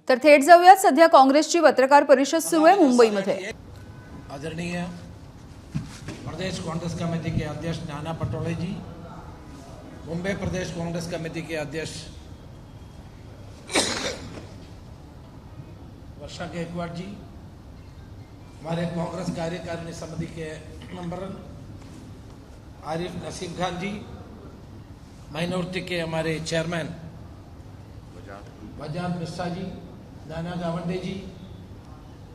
तर थेट जाऊयात सध्या काँग्रेसची पत्रकार परिषद सुरू आहे मुंबईमध्ये। आदरणीय प्रदेश कांग्रेस कमेटी के अध्यक्ष नाना पटोले जी, मुंबई प्रदेश कांग्रेस कमेटी के अध्यक्ष वर्षा गायकवाड़ जी, हमारे कांग्रेस कार्यकारिणी समिति के मेंबर आरिफ नसीम खान जी, माइनॉरिटी के हमारे चेयरमैन वजाद मिश्रा जी, नाना गावंडे जी,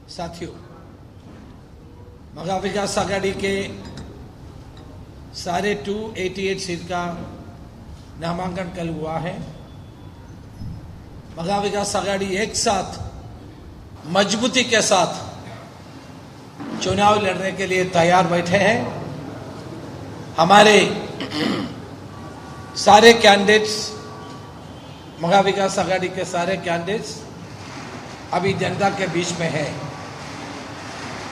साथियों, महा विकास आघाड़ी के सारे 288 सीट का नामांकन कल हुआ है। महा विकास आघाड़ी एक साथ मजबूती के साथ चुनाव लड़ने के लिए तैयार बैठे हैं। हमारे सारे कैंडिडेट्स, महा विकास आघाड़ी के सारे कैंडिडेट्स अभी जनता के बीच में है।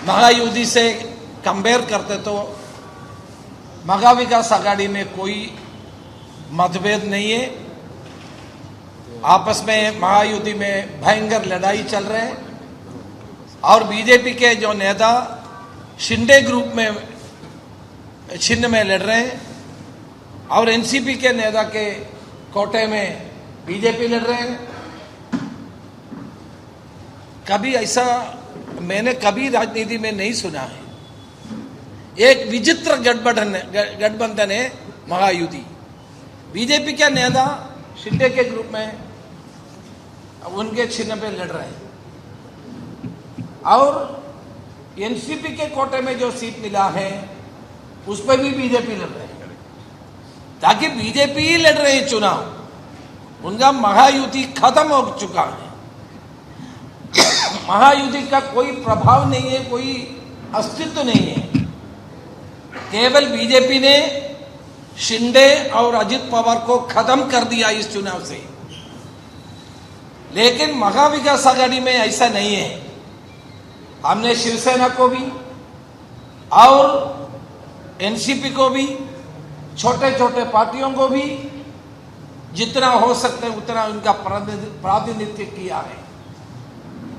महायुति से कंपेयर करते तो महा विकास आघाड़ी में कोई मतभेद नहीं है। आपस में महायुति में भयंकर लड़ाई चल रहे हैं और बीजेपी के जो नेता शिंदे ग्रुप में छिन्न में लड़ रहे हैं और एनसीपी के नेता के कोटे में बीजेपी लड़ रहे हैं। कभी ऐसा मैंने कभी राजनीति में नहीं सुना है। एक विचित्र गठबंधन है महायुति। बीजेपी के नेता शिंदे के ग्रुप में उनके चिन्ह पे लड़ रहे हैं और एनसीपी के कोटे में जो सीट मिला है उस पर भी बीजेपी लड़ रहे हैं, ताकि बीजेपी ही लड़ रहे हैं चुनाव। उनका महायुति खत्म हो चुका है। महायुति का कोई प्रभाव नहीं है, कोई अस्तित्व नहीं है। केवल बीजेपी ने शिंदे और अजित पवार को खत्म कर दिया इस चुनाव से। लेकिन महा विकास आघाड़ी में ऐसा नहीं है। हमने शिवसेना को भी और एनसीपी को भी, छोटे छोटे पार्टियों को भी जितना हो सकता है उतना उनका प्रातिनिधित्व किया है।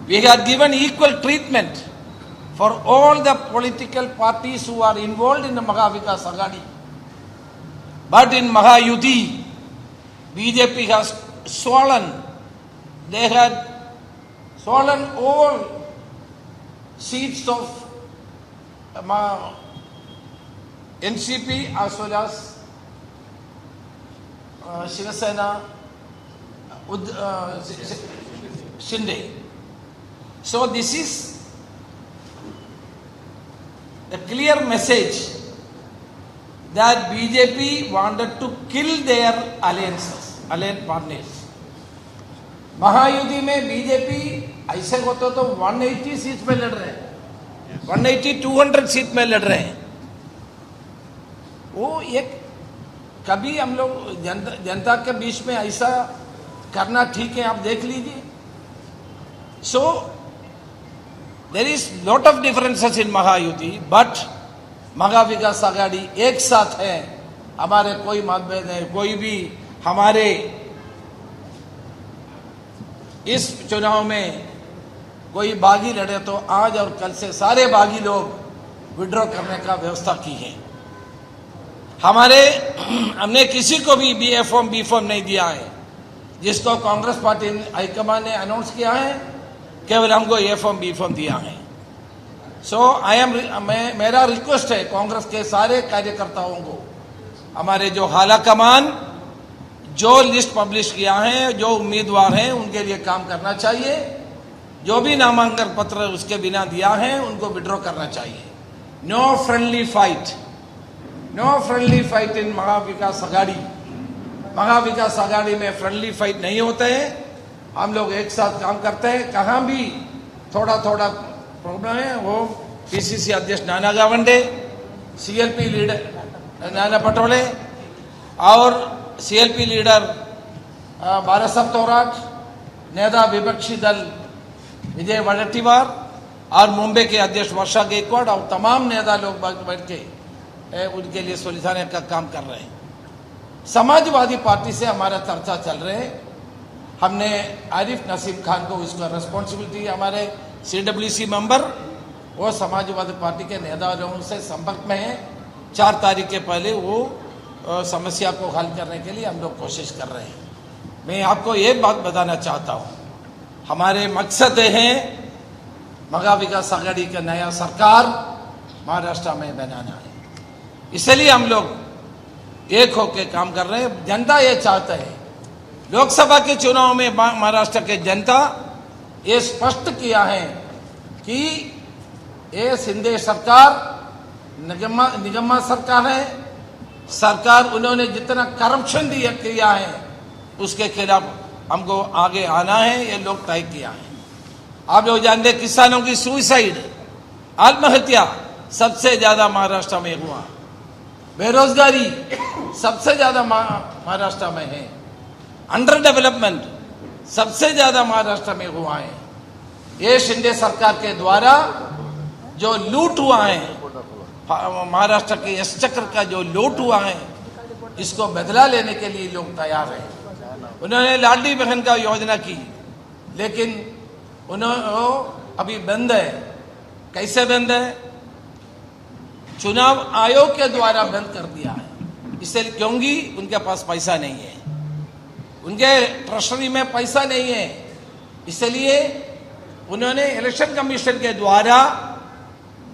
We have given equal treatment for all the political parties who are involved in the Maha Vikas Aghadi. But in Mahayuti, BJP has swollen. They had swollen all seats of NCP as well as Shivasena, Shinde. So this is a clear message that BJP wanted to kill their alliance partners. Mahayuti में BJP ऐसे होते तो 180 seat में लड़ रहे हैं, 180-200 seat में लड़ रहे हैं। वो एक कभी हम लोग जनता के बीच में ऐसा करना ठीक है, आप देख लीजिए। So there is lot of differences in Mahayuti, but महा विकास आघाड़ी एक साथ है। हमारे कोई मतभेद नहीं। कोई भी हमारे इस चुनाव में कोई बागी लड़े तो आज और कल से सारे बागी लोग विड्रॉ करने का व्यवस्था की है। हमने किसी को भी बी फॉर्म नहीं दिया है। जिसको कांग्रेस पार्टी हाईकमान ने अनाउंस किया है, केवल हमको ए फॉर्म बी फॉर्म दिया है। मेरा रिक्वेस्ट है कांग्रेस के सारे कार्यकर्ताओं को, हमारे जो हाला कमान जो लिस्ट पब्लिश किया है, जो उम्मीदवार हैं उनके लिए काम करना चाहिए। जो भी नामांकन पत्र उसके बिना दिया है उनको विड्रॉ करना चाहिए। नो फ्रेंडली फाइट इन महा विकास आघाड़ी। महा विकास आघाड़ी में फ्रेंडली फाइट नहीं होते हैं। हम लोग एक साथ काम करते हैं। कहाँ भी थोड़ा प्रॉब्लम है वो पीसीसी अध्यक्ष नाना गावंडे, सीएलपी लीडर नाना पटोले और सीएलपी लीडर बारह साहब तोराट, नेता विपक्षी दल विजय वडेट्टीवार और मुंबई के अध्यक्ष वर्षा गायकवाड़ और तमाम नेता लोग बैठ के उनके लिए सुलझाने का काम कर रहे हैं। समाजवादी पार्टी से हमारा चर्चा चल रहे हैं। हमने आरिफ नसीम खान को उसका रिस्पॉन्सिबिलिटी, हमारे CWC मेंबर वो समाजवादी पार्टी के नेताओं से संपर्क में है। 4 तारीख के पहले वो समस्या को हल करने के लिए हम लोग कोशिश कर रहे हैं। मैं आपको ये बात बताना चाहता हूँ, हमारे मकसद है महा विकास आघाड़ी का नया सरकार महाराष्ट्र में बनाना है। इसलिए हम लोग एक होकर काम कर रहे हैं। जनता ये चाहता है, लोकसभा के चुनाव में महाराष्ट्र के जनता ये स्पष्ट किया है कि ये शिंदे सरकार निगम्मा सरकार है। सरकार उन्होंने जितना करप्शन किया है उसके खिलाफ हमको आगे आना है, ये लोग तय किया है। आप लोग जानते, किसानों की सुसाइड, आत्महत्या सबसे ज्यादा महाराष्ट्र में हुआ। बेरोजगारी सबसे ज्यादा महाराष्ट्र में है। अंडर डेवलपमेंट सबसे ज्यादा महाराष्ट्र में हुआ है। ये शिंदे सरकार के द्वारा जो लूट हुआ है, महाराष्ट्र के एक्सचेकर का जो लूट हुआ है, इसको बदला लेने के लिए लोग तैयार हैं। उन्होंने लाडली बहन का योजना की, लेकिन उन्होंने अभी बंद है। कैसे बंद है? चुनाव आयोग के द्वारा बंद कर दिया है। इसलिए क्योंकि उनके पास पैसा नहीं है, उनके ट्रेजरी में पैसा नहीं है, इसलिए उन्होंने इलेक्शन कमीशन के द्वारा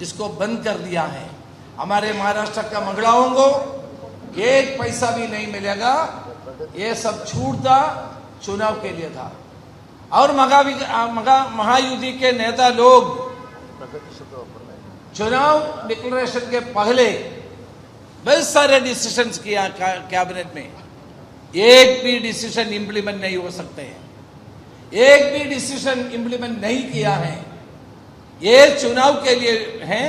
इसको बंद कर दिया है। हमारे महाराष्ट्र का महिलाओं को एक पैसा भी नहीं मिलेगा। ये सब छूट था, चुनाव के लिए था। और महायुति के नेता लोग चुनाव डिक्लेरेशन के पहले बहुत सारे डिसीजंस किया कैबिनेट में। एक भी डिसीजन इंप्लीमेंट नहीं हो सकते हैं, एक भी डिसीजन इंप्लीमेंट नहीं किया है। ये चुनाव के लिए है,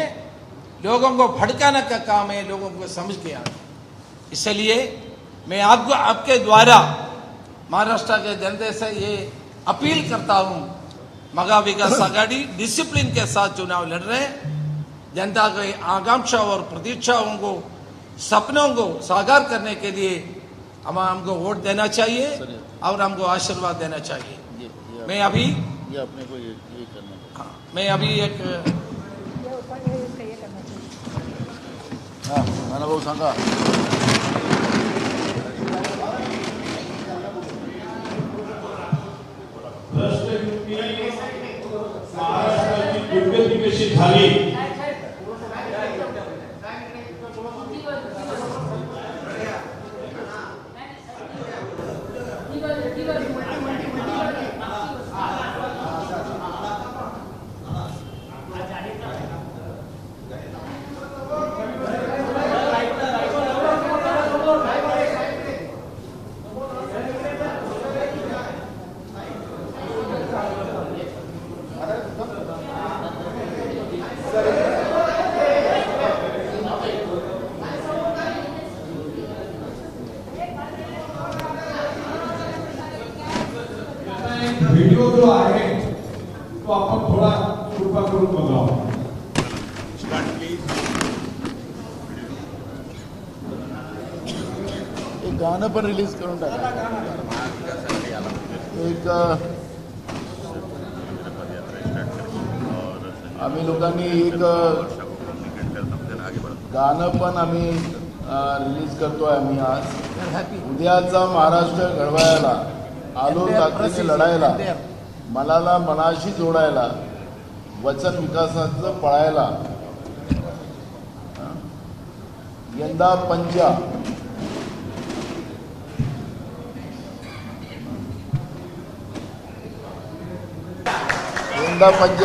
लोगों को भड़काने का काम है, लोगों को समझ के आना। इसलिए मैं आपको आपके द्वारा महाराष्ट्र के जनता से ये अपील करता हूं, महा विकास आघाड़ी डिसिप्लिन के साथ चुनाव लड़ रहे हैं। जनता की आकांक्षा और प्रतीक्षाओं को, सपनों को साकार करने के लिए हमको वोट देना चाहिए और हमको आशीर्वाद देना चाहिए। मैं अभी ये अपने को ये करना है। मैं अभी एक नाना भाऊ सांगा। महाराष्ट्राची दुर्गती कशी झाली, व्हिडिओ जो आहे तो आपण थोडा कृपा करून बघावा। एक गाणं पण रिलीज करून टाका। एक आम्ही लोकांनी एक गाणं पण आम्ही रिलीज करतोय आम्ही आज। उद्याचा महाराष्ट्र घडवायला आलो ताकदीने लढायला, मनाला मनाशी जोडायला, वचन विकासाचं पळायला, यंदा पंजा फक्त।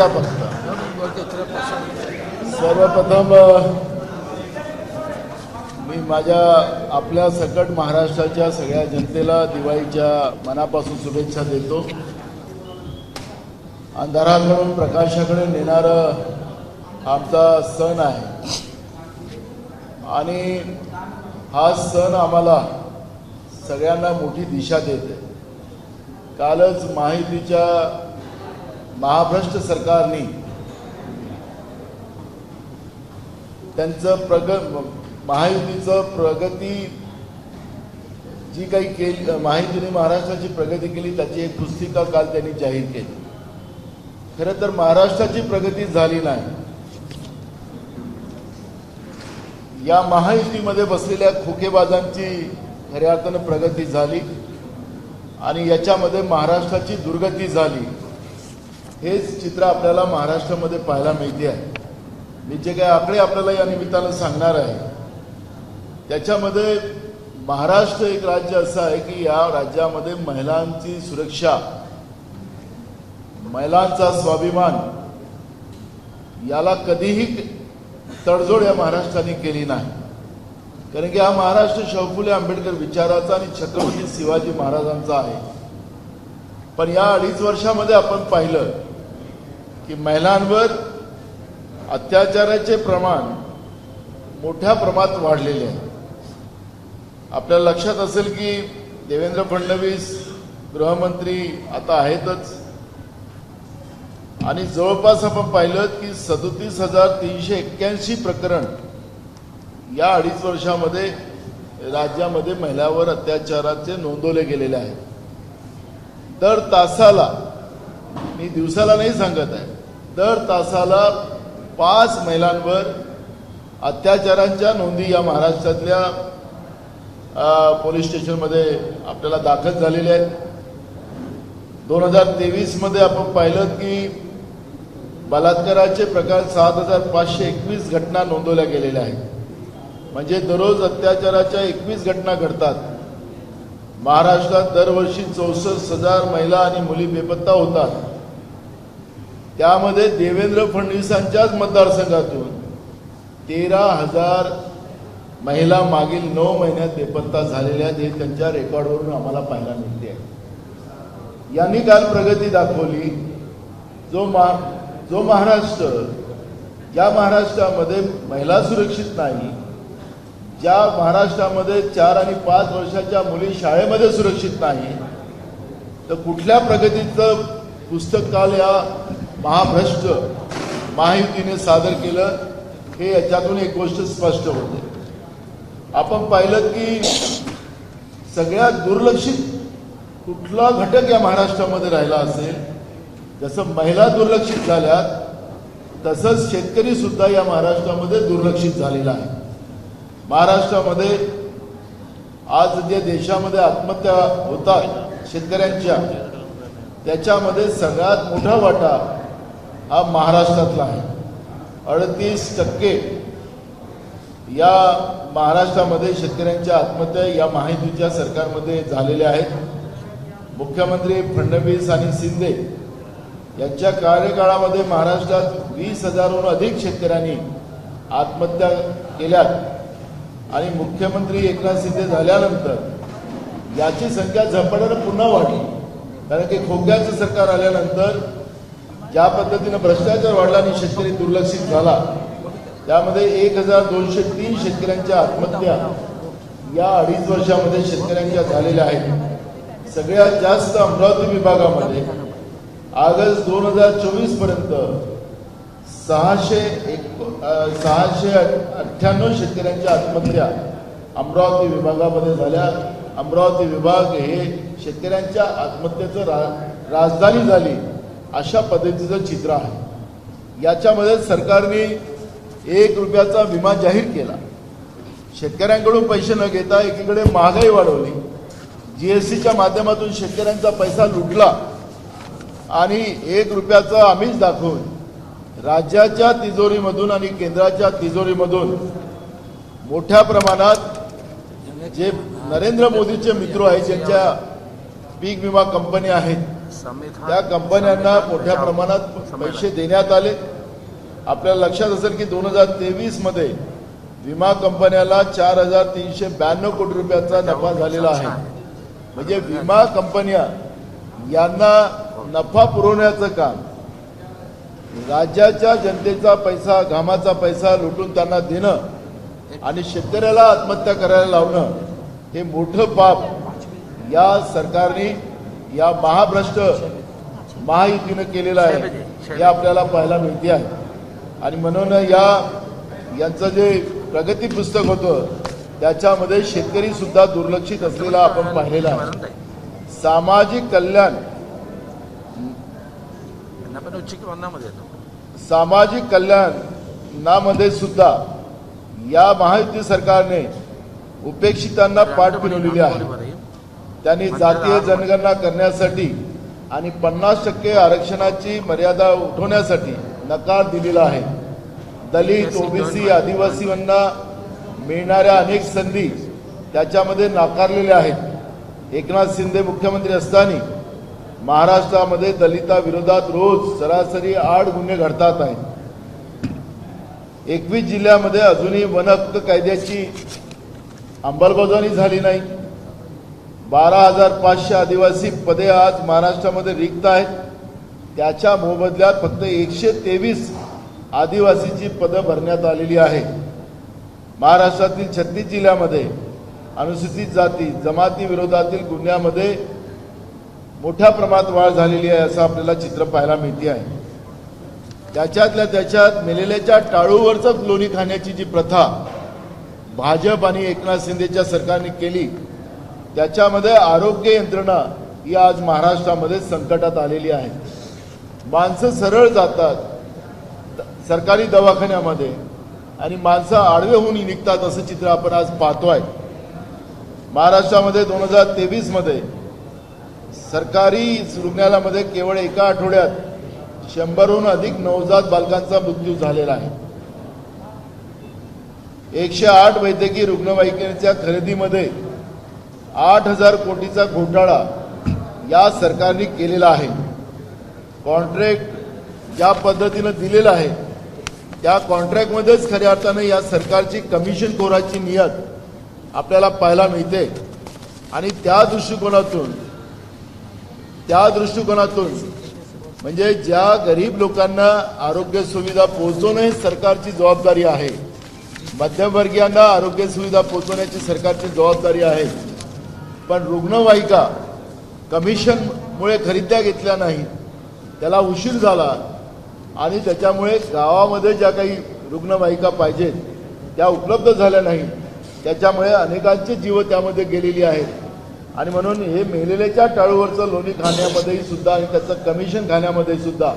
सर्वप्रथम मी माझ्या आपल्या सकट महाराष्ट्राच्या सगळ्या जनतेला दिवाळीच्या मनापासून शुभेच्छा देतो। अंधाराकडून प्रकाशाकडे नेणारं आमचा सण आहे आणि हा सण आम्हाला सगळ्यांना मोठी दिशा देते। कालच महायुतीच्या महाभ्रष्ट सरकारने त्यांचं महायुतीचं प्रगती जी काही केली महायुतीने महाराष्ट्राची प्रगती केली त्याची एक पुस्तिका काल त्यांनी जाहीर केली. खरं तर महाराष्ट्राची प्रगती झाली नाही. या महायुतीमध्ये बसलेल्या खोकेबाजांची खऱ्या अर्थानं प्रगती झाली आणि याच्यामध्ये महाराष्ट्राची दुर्गती झाली. हेच चित्र आपल्याला महाराष्ट्रामध्ये पाहायला मिळते आहे. मी जे काही आकडे आपल्याला या निमित्तानं सांगणार आहे त्याच्यामध्ये महाराष्ट्र एक राज्य असं आहे की या राज्यामध्ये महिलांची सुरक्षा, महिलांचा स्वाभिमान याला कधीही तडजोड या महाराष्ट्राने केली नाही. कारण की हा महाराष्ट्र शाहू फुले आंबेडकर विचाराचा आणि छत्रपती शिवाजी महाराजांचा आहे. पण या 2.5 वर्षामध्ये आपण पाहिलं की महिलांवर अत्याचाराचे प्रमाण मोठ्या प्रमाणात वाढलेले आहे. आपल्याला लक्षात असेल की देवेंद्र फडणवीस गृहमंत्री आता आहेतच आणि जवळपास आपण पाहिलं की 37,381 प्रकरण या 2.5 वर्षामध्ये राज्यामध्ये महिलांवर अत्याचाराचे नोंदवले गेलेले आहेत. दर तासाला, मी दिवसाला नाही सांगत आहे, दर तासाला 5 महिलांवर अत्याचारांच्या नोंदी या महाराष्ट्रातल्या पोलीस स्टेशनमध्ये आपल्याला दाखल झालेल्या आहेत. 2023 मध्ये आपण पाहिलं की बलात्काराचे प्रकार 7,521 घटना नोंदवल्या गेलेल्या आहेत. म्हणजे दररोज अत्याचाराच्या 21 घटना घडतात. महाराष्ट्रात दरवर्षी 64,000 महिला आणि मुली बेपत्ता होतात. त्यामध्ये देवेंद्र फडणवीसांच्याच मतदारसंघातून 13,000 महिला मागील 9 महिन्यात बेपत्ता झालेल्या आहेत. हे त्यांच्या रेकॉर्डवरून आम्हाला पाहायला मिळते आहे. यांनी काल प्रगती दाखवली. जो महाराष्ट्र, ज्या महाराष्ट्रामध्ये महिला सुरक्षित नाही, ज्या महाराष्ट्रामध्ये 4 आणि 5 वर्षाच्या मुली शाळेमध्ये सुरक्षित नाही, तर कुठल्या प्रगतीचं पुस्तक काल या महाभ्रष्ट महायुतीने सादर केलं हे याच्यातून एक गोष्ट स्पष्ट होते. आपण पाहिलं की सगळ्यात दुर्लक्षित कुठला घटक या महाराष्ट्रामध्ये राहिला असेल, जसं महिला दुर्लक्षित झाल्यात तसंच शेतकरी सुद्धा या महाराष्ट्रामध्ये दुर्लक्षित झालेला आहे. महाराष्ट्रामध्ये आज जे देशामध्ये आत्महत्या होतात शेतकऱ्यांच्या, त्याच्यामध्ये सगळ्यात मोठा वाटा हा महाराष्ट्रातला आहे. 38% या महाराष्ट्रामध्ये शेतकऱ्यांच्या आत्महत्या या महायुतीच्या सरकारमध्ये झालेल्या आहेत. मुख्यमंत्री फडणवीस आणि शिंदे यांच्या कार्यकाळामध्ये महाराष्ट्रात 20,000हून अधिक शेतकऱ्यांनी आत्महत्या केल्यात आणि मुख्यमंत्री एकनाथ शिंदे झाल्यानंतर याची संख्या झपाट्याने पुन्हा वाढली. कारण की खोक्याचं सरकार आल्यानंतर ज्या पद्धतीनं भ्रष्टाचार वाढला आणि शेतकरी दुर्लक्षित झाला, त्यामध्ये 1,203 शेतकऱ्यांच्या आत्महत्या या 2.5 वर्षामध्ये शेतकऱ्यांच्या झालेल्या आहेत. सगळ्यात जास्त अमरावती विभागामध्ये ऑगस्ट 2024 पर्यंत 698 शेतकऱ्यांच्या आत्महत्या अमरावती विभागामध्ये झाल्या. अमरावती विभाग हे शेतकऱ्यांच्या आत्महत्येचं राजधानी झाली अशा पद्धतीचं चित्र आहे. याच्यामध्ये सरकारने 1 रुपयाचा विमा जाहीर केला. शेतकऱ्यांकडून पैसे न घेता एकीकडे महागाई वाढवली, जीएसटीच्या माध्यमातून शेतकऱ्यांचा पैसा लुटला आणि 1 रुपयाचा आमिष दाखवून राज्याच्या तिजोरीमधून आणि केंद्राच्या तिजोरीमधून मोठ्या प्रमाणात जे नरेंद्र मोदीचे मित्र आहेत, ज्यांच्या पीक विमा कंपन्या आहेत, त्या कंपन्यांना मोठ्या प्रमाणात पैसे देण्यात आले. आपल्याला लक्षात असेल की 2023 मध्ये विमा कंपन्याला 4,392 कोटी रुपयाचा नफा झालेला आहे. म्हणजे विमा कंपन्या यांना नफा पुरवण्याचं काम, राज्याच्या जनतेचा पैसा, घामाचा पैसा लुटून त्यांना देणं आणि शेतकऱ्याला आत्महत्या करायला लावणं हे मोठं पाप या सरकारने, या महाभ्रष्ट महायुतीनं केलेलं आहे. हे आपल्याला पाहायला मिळते आहे. आणि म्हणून यांचं जे प्रगती पुस्तक होतं त्याच्यामध्ये शेतकरी सुद्धा दुर्लक्षित असलेला आपण पाहिलेला आहे. सामाजिक कल्याण सामाजिक कल्याणामध्ये सुद्धा या महायुती सरकारने उपेक्षितांना पाठ फिरवलेली आहे. त्यांनी जातीय जनगणना करण्यासाठी आणि 50% आरक्षणाची मर्यादा उठवण्यासाठी नकार दिलेला आहे. दलित, ओबीसी, आदिवासींना मिळणाऱ्या अनेक संधी त्याच्यामध्ये नाकारलेल्या आहेत. एकनाथ शिंदे मुख्यमंत्री असताना महाराष्ट्रामध्ये दलिताविरोधात रोज सरासरी 8 गुन्हे घडतात आहेत. 21 जिल्ह्यामध्ये अजूनही वन हक्क कायद्याची अंमलबजावणी झाली नाही. 12,500 आदिवासी पदे आज महाराष्ट्रामध्ये रिक्त आहेत. त्याच्या मोबदल्यात फक्त 123 आदिवासीची पदं भरण्यात आलेली आहे. महाराष्ट्रातील 36 जिल्ह्यामध्ये अनुसूचित जाती जमाती विरोधातील गुन्ह्यामध्ये मोठ्या प्रमाणात वाढ झालेली आहे असं आपल्याला चित्र पाहायला मिळते आहे. त्याच्यात मेलेल्याच्या टाळूवरच लोणी खाण्याची जी प्रथा भाजप आणि एकनाथ शिंदेच्या सरकारने केली त्याच्यामध्ये आरोग्य यंत्रणा ही आज महाराष्ट्रामध्ये संकटात आलेली आहे. माणसं सरळ जातात सरकारी दवाखान्यामध्ये आणि माणसं आडवे होऊन निघतात असं चित्र आपण आज पाहतोय. महाराष्ट्रामध्ये 2023 मध्ये सरकारी रुग्णालयामध्ये केवळ एका आठवड्यात 100हून अधिक नवजात बालकांचा मृत्यू झालेला आहे. 108 वैद्यकीय रुग्णवाहिकेच्या खरेदीमध्ये 8,000 कोटीचा घोटाळा या सरकारने केलेला आहे. कॉन्ट्रॅक्ट ज्या पद्धतीनं दिलेला आहे त्या कॉन्ट्रॅक्टमध्येच खऱ्या अर्थाने या सरकारची कमिशनखोराची नियत आपल्याला पाहायला मिळते. आणि त्या दृष्टिकोनातून म्हणजे ज्या गरीब लोकांना आरोग्य सुविधा पोहोचवणं ही सरकारची जबाबदारी आहे. मध्यमवर्गीयांना आरोग्य सुविधा पोहोचवण्याची सरकारची जबाबदारी आहे. पण रुग्णवाहिका कमिशनमुळे खरेदी घेतल्या नाही, त्याला उशीर झाला आणि त्याच्यामुळे गावामध्ये ज्या काही रुग्णवाहिका पाहिजेत त्या उपलब्ध झाल्या नाही. त्याच्यामुळे अनेकांचे जीव त्यामध्ये गेलेली आहेत. आणि म्हणून हे मेलेल्याच्या टाळूवरचं लोणी खाण्यामध्येही सुद्धा आणि त्याचं कमिशन खाण्यामध्ये सुद्धा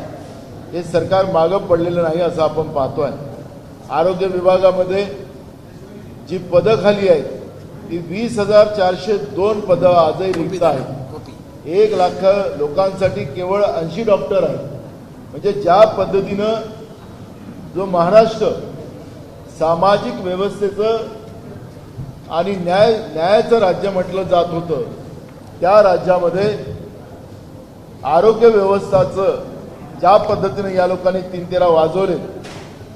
हे सरकार मागं पडलेलं नाही असं आपण पाहतोय. आरोग्य विभागामध्ये जी पदं खाली आहेत ती 20,402 पदं आजही रिक्त आहेत. 1 लाख लोकांसाठी केवळ 80 डॉक्टर आहेत. म्हणजे ज्या पद्धतीनं जो महाराष्ट्र सामाजिक व्यवस्थेचं आणि न्यायाचं राज्य म्हटलं जात होतं त्या राज्यामध्ये आरोग्य व्यवस्थाचं ज्या पद्धतीने या लोकांनी 3-13 वाजवले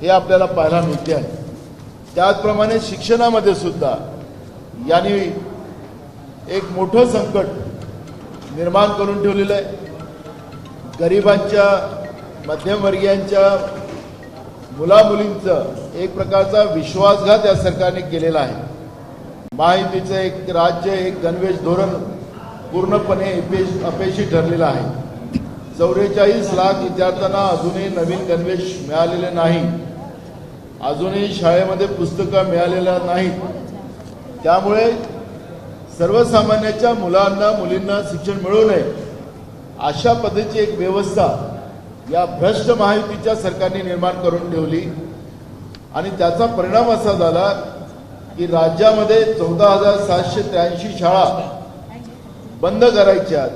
हे आपल्याला पाहायला मिळते आहे. त्याचप्रमाणे शिक्षणामध्ये सुद्धा यांनी एक मोठं संकट निर्माण करून ठेवलेलं आहे. गरिबांच्या मध्यमवर्गीयांच्या मुलामुलींचा एक प्रकारचा विश्वासघात या सरकारने केलेला आहे. महायुतीचं एक राज्य एक गणवेश धोरण पूर्णपणे अपयशी ठरलेलं आहे. 44 लाख विद्यार्थ्यांना अजूनही नवीन गणवेश मिळालेले नाही. अजूनही शाळेमध्ये पुस्तकं मिळालेलं नाहीत. त्यामुळे सर्वसामान्यांच्या मुलांना मुलींना शिक्षण मिळू नये अशा पद्धतीची एक व्यवस्था या भ्रष्ट महायुतीच्या सरकारने निर्माण करून ठेवली. आणि त्याचा परिणाम असा झाला की राज्यामध्ये 14,783 शाळा बंद करायच्या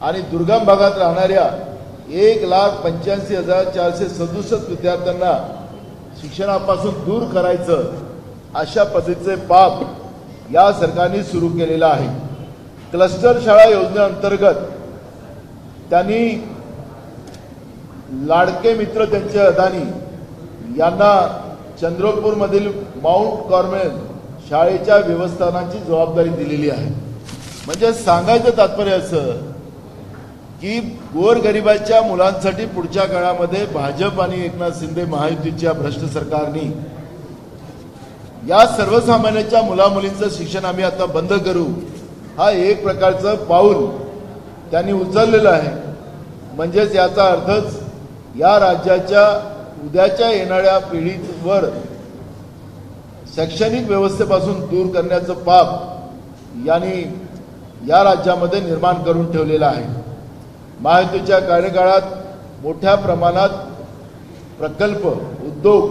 आणि दुर्गम भागात राहणाऱ्या 1,85,467 विद्यार्थ्यांना शिक्षणापासून दूर करायचं अशा पद्धतीचे पाप या सरकारने सुरू केलेलं आहे. क्लस्टर शाळा योजनेअंतर्गत त्यांनी लाडके मित्र त्यांचे अदानी यांना चंद्रपूरमधील माउंट कार्मेल शाळेच्या व्यवस्थापनाची जबाबदारी दिलेली आहे. म्हणजे सांगायचं तात्पर्य असं की गोरगरिबाच्या मुलांसाठी पुढच्या काळामध्ये भाजप आणि एकनाथ शिंदे महायुतीच्या भ्रष्ट सरकारने या सर्वसामान्यांच्या मुलामुलींचं शिक्षण आम्ही आता बंद करू हा एक प्रकारचं पाऊल त्यांनी उचललेलं आहे. म्हणजेच याचा अर्थच या राज्याच्या उद्याच्या येणाऱ्या पिढीवर शैक्षणिक व्यवस्थेपासून दूर करण्याचं पाप यांनी या राज्यामध्ये निर्माण करून ठेवलेलं आहे. महायुतीच्या कार्यकाळात मोठ्या प्रमाणात प्रकल्प उद्योग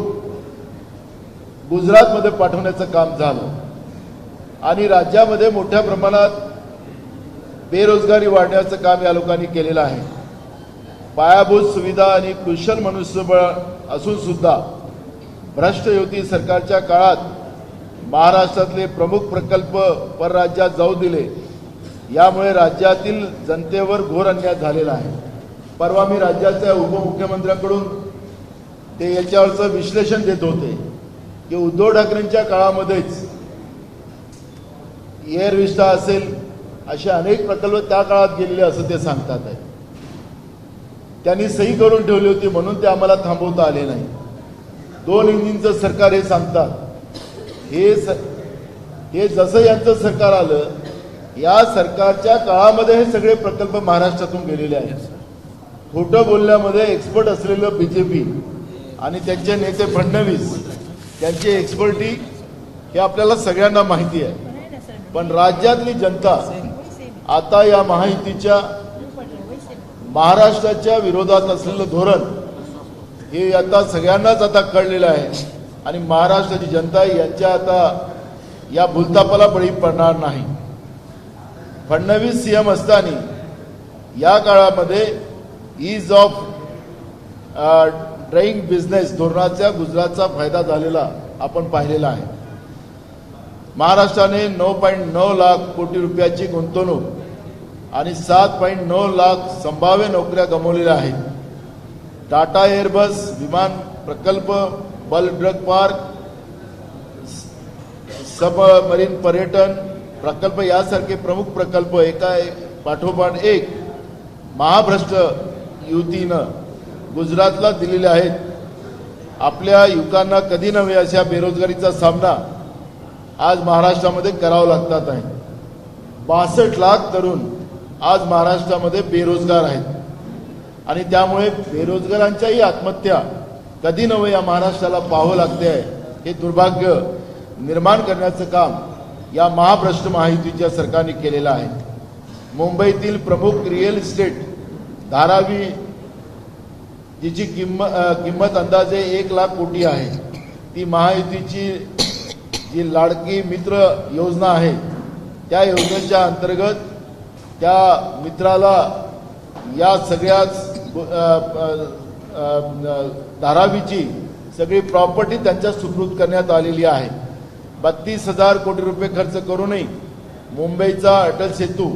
गुजरातमध्ये पाठवण्याचं काम झालं आणि राज्यामध्ये मोठ्या प्रमाणात बेरोजगारी वाढण्याचं काम या लोकांनी केलेलं आहे. पायाभूत सुविधा आणि कुशल मनुष्यबळ असून सुद्धा भ्रष्ट युती सरकारच्या काळात महाराष्ट्रातले प्रमुख प्रकल्प परराज्यात जाऊ दिले. यामुळे राज्यातील जनतेवर घोर अन्याय झालेला आहे. परवा मी राज्याच्या उपमुख्यमंत्र्यांकडून ते याच्यावरचं विश्लेषण देत होते की उद्धव ठाकरेंच्या काळामध्येच एअर विस्टा असेल असे अनेक प्रकल्प त्या काळात गेलेले असं ते सांगतात आहे. त्यांनी सही करून ठेवली होती म्हणून ते आम्हाला थांबवता आले नाही. 2 इंजिनचं सरकार हे सांगतात. हे जसं यांचं सरकार आलं या सरकारच्या काळामध्ये हे सगळे प्रकल्प महाराष्ट्रातून गेलेले आहेत. खोटं बोलण्यामध्ये एक्सपर्ट असलेलं बीजेपी आणि त्यांचे नेते फडणवीस त्यांची एक्सपर्टी हे आपल्याला सगळ्यांना माहिती आहे. पण राज्यातली जनता आता या महायुतीच्या महाराष्ट्राच्या विरोधात असलेलं धोरण हे आता सगळ्यांनाच आता कळलेलं आहे आणि महाराष्ट्राची जनता यांच्या आता या भूलथापाला बळी पडणार नाही. फडणवीस सीएम असताना या काळामध्ये ईज ऑफ ड्राईंग बिझनेस धोरणाचा गुजरातचा फायदा झालेला आपण पाहिलेला आहे. महाराष्ट्राने 9.9 लाख कोटी रुपयाची गुंतवणूक आणि 7.9 लाख संभाव्य नोकऱ्या गमावलेल्या आहेत. टाटा एअरबस विमान प्रकल्प, बल्क ड्रग पार्क, सबमरीन पर्यटन प्रकल्प यासारखे प्रमुख प्रकल्प एका पाठोपाठ एक महाभ्रष्ट युतीनं गुजरातला दिलेले आहेत. आपल्या युवकांना कधी नव्हे अशा बेरोजगारीचा सामना आज महाराष्ट्रामध्ये करावा लागतात आहे. 62 लाख तरुण आज महाराष्ट्रामध्ये बेरोजगार आहेत आणि त्यामुळे बेरोजगारांच्याही आत्महत्या कधी नव्हे या महाराष्ट्राला पाहावं लागते आहे. हे दुर्भाग्य निर्माण करण्याचं काम या महाभ्रष्ट महायुतीच्या सरकारने केलेलं आहे. मुंबईतील प्रमुख रिअल इस्टेट धारावी जिची किंमत अंदाजे 1 लाख कोटी आहे ती महायुतीची जी लाडकी मित्र योजना आहे त्या योजनेच्या अंतर्गत त्या मित्राला या सगळ्याच धारावीची सगळी प्रॉपर्टी त्यांच्या सुपूर्द करण्यात आलेली आहे. 32,000 कोटी रुपये खर्च करूनही मुंबईचा अटल सेतू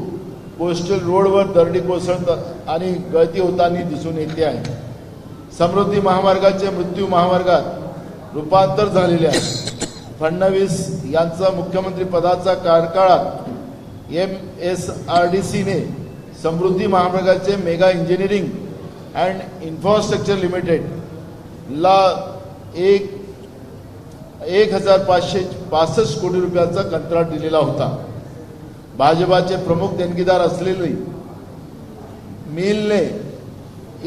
कोस्टल रोडवर दरडी कोसळत आणि गळती होताना दिसून येते आहे. समृद्धी महामार्गाचे मृत्यू महामार्गात रूपांतर झालेले आहे. फडणवीस यांचा मुख्यमंत्री पदाचा कार्यकाळात MSRDCने समृद्धी महामार्गाचे mega engineering and infrastructure limited ला 1,565 कोटी रुपयाचा कंत्राट दिलेला होता. भाजपाचे प्रमुख देणगीदार असलेले मिलने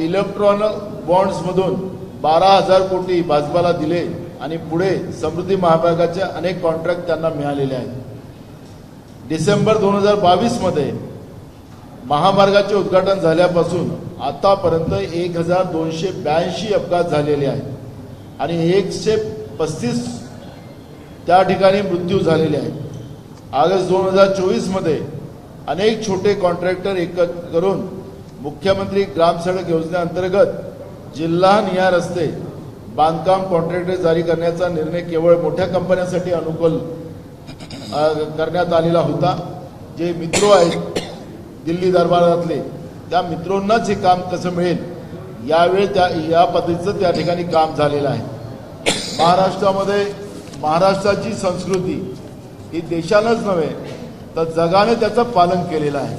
इलेक्ट्रॉनिक बॉन्ड्समधून 12,000 कोटी भाजपाला दिले आणि पुढे समृद्धी महामार्गाचे अनेक कॉन्ट्रॅक्ट त्यांना मिळालेले आहेत. डिसेंबर 2022 मध्ये महामार्गाचे उद्घाटन झाल्यापासून आतापर्यंत 1,282 अपघात झालेले आहेत आणि 135 त्या ठिकाणी मृत्यू झालेले आहेत. ऑगस्ट 2024 मध्ये अनेक छोटे कॉन्ट्रॅक्टर एकत्र करून मुख्यमंत्री ग्राम सडक योजनेअंतर्गत जिल्हानिहाय रस्ते बांधकाम कॉन्ट्रॅक्टर जारी करण्याचा निर्णय केवळ मोठ्या कंपन्यांसाठी अनुकूल करण्यात आलेला होता. जे मित्रो आहेत दिल्ली दरबारातले त्या मित्रोंनाच हे काम कसं मिळेल यावेळी या पद्धतीचं त्या ठिकाणी काम झालेलं आहे. महाराष्ट्रामध्ये महाराष्ट्राची संस्कृती ही देशानंच नव्हे तर जगाने त्याचं पालन केलेलं आहे.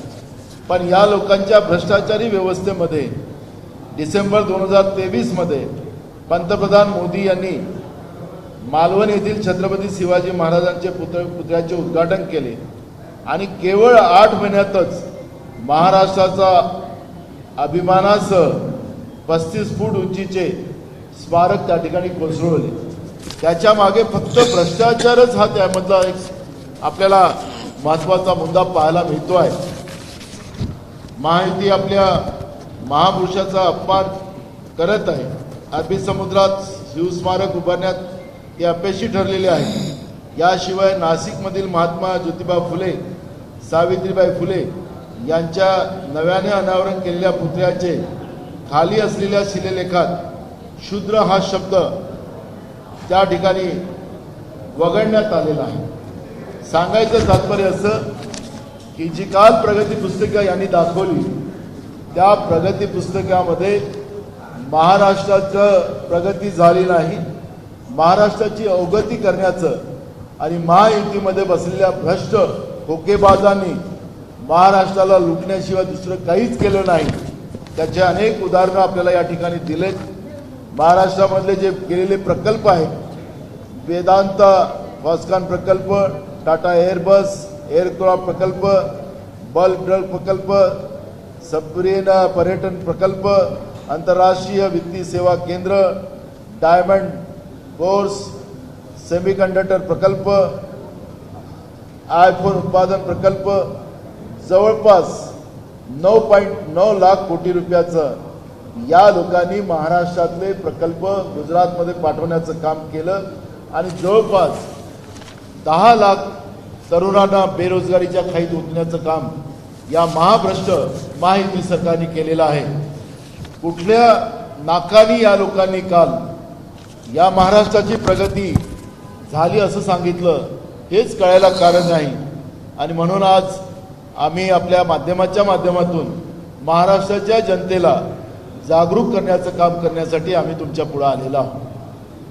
पण या लोकांच्या भ्रष्टाचारी व्यवस्थेमध्ये डिसेंबर 2023 मध्ये पंतप्रधान मोदी यांनी मालवण येथील छत्रपती शिवाजी महाराजांचे पुतळ्याचे उद्घाटन केले आणि केवळ 8 महिन्यातच महाराष्ट्राचा अभिमानासह 35 फूट उंचीचे स्मारक त्या ठिकाणी कोसळवले. त्याच्या मागे फक्त भ्रष्टाचारच हा त्यामधला एक आपल्याला महत्वाचा मुद्दा पाहायला मिळतो आहे. महायुती आपल्या महापुरुषाचा अपमान करत आहे. अरबी समुद्रात शिवस्मारक उभारण्यात ते अपयशी ठरलेले आहे. याशिवाय नाशिकमधील महात्मा ज्योतिबा फुले, सावित्रीबाई फुले यांच्या नव्याने अनावरण केलेल्या पुतळ्याचे खाली असलेल्या शिलालेखात शूद्र हा शब्द त्या ठिकाणी वगळण्यात आलेला आहे. सांगायचं तात्पर्य असं की जी काल प्रगती पुस्तकं यांनी दाखवली त्या प्रगती पुस्तकामध्ये महाराष्ट्राचं प्रगती झाली नाही, महाराष्ट्राची अवगती करण्याचं आणि महायुतीमध्ये बसलेल्या भ्रष्ट खोकेबाजांनी महाराष्ट्राला लुटण्याशिवाय दुसरं काहीच केलं नाही. त्याचे अनेक उदाहरणं आपल्याला या ठिकाणी दिलेत. महाराष्ट्रामधले जे केलेले प्रकल्प आहेत, वेदांत फॉस्कॉन प्रकल्प, टाटा एअरबस एअरक्राफ्ट प्रकल्प, बल्क ड्रग प्रकल्प, सबमरीन पर्यटन प्रकल्प, आंतरराष्ट्रीय वित्तीय सेवा केंद्र, डायमंड कोर्स, सेमीकंडक्टर प्रकल्प, आयफोन उत्पादन प्रकल्प, जवळपास 9.9 लाख कोटी रुपयाचं या लोकांनी महाराष्ट्रातले प्रकल्प गुजरातमध्ये पाठवण्याचं काम केलं आणि जवळपास 10 लाख तरुणांना बेरोजगारीच्या खाईत ओतण्याचं काम या महाभ्रष्ट महायुती सरकारने केलेलं आहे. कुठल्या नाकानी या लोकांनी काल या महाराष्ट्राची प्रगती झाली असं सांगितलं हेच कळायला कारण नाही. आणि म्हणून आज आम्ही आपल्या माध्यमाच्या माध्यमातून महाराष्ट्राच्या जनतेला जागरूक करण्याचं काम करण्यासाठी आम्ही तुमच्या पुढे आलेलो आहोत.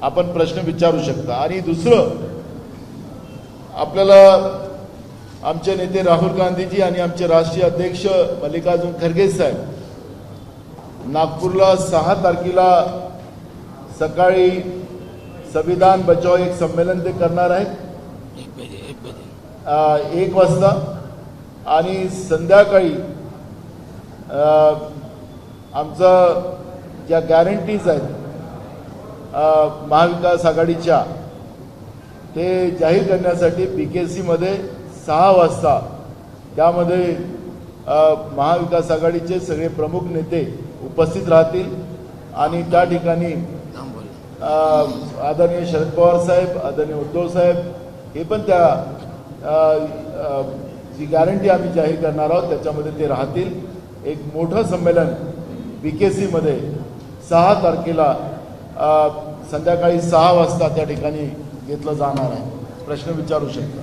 आपण प्रश्न विचारू शकता. आणि दुसरं, आपल्याला आमचे नेते राहुल गांधीजी आणि आमचे राष्ट्रीय अध्यक्ष मल्लिकार्जुन खरगे साहेब नागपूरला 6 तारखेला सकाळी संविधान बचाव एक संमेलन ते करणार आहेत 1 वाजता आणि संध्याकाळी आमचं ज्या गॅरंटीज आहेत महाविकास आघाडीच्या ते जाहीर करण्यासाठी PKC मध्ये 6 वाजता त्यामध्ये महाविकास आघाडीचे सगळे प्रमुख नेते उपस्थित राहतील आणि त्या ठिकाणी आदरणीय शरद पवार साहेब, आदरणीय उद्धव साहेब हे पण त्या जी गॅरंटी आम्ही जाहीर करणार आहोत त्याच्यामध्ये ते राहतील. एक मोठं संमेलन PKC मध्ये 6 तारखेला संध्याकाळी 6 वाजता त्या ठिकाणी घेतलं जाणार आहे. प्रश्न विचारू शकता.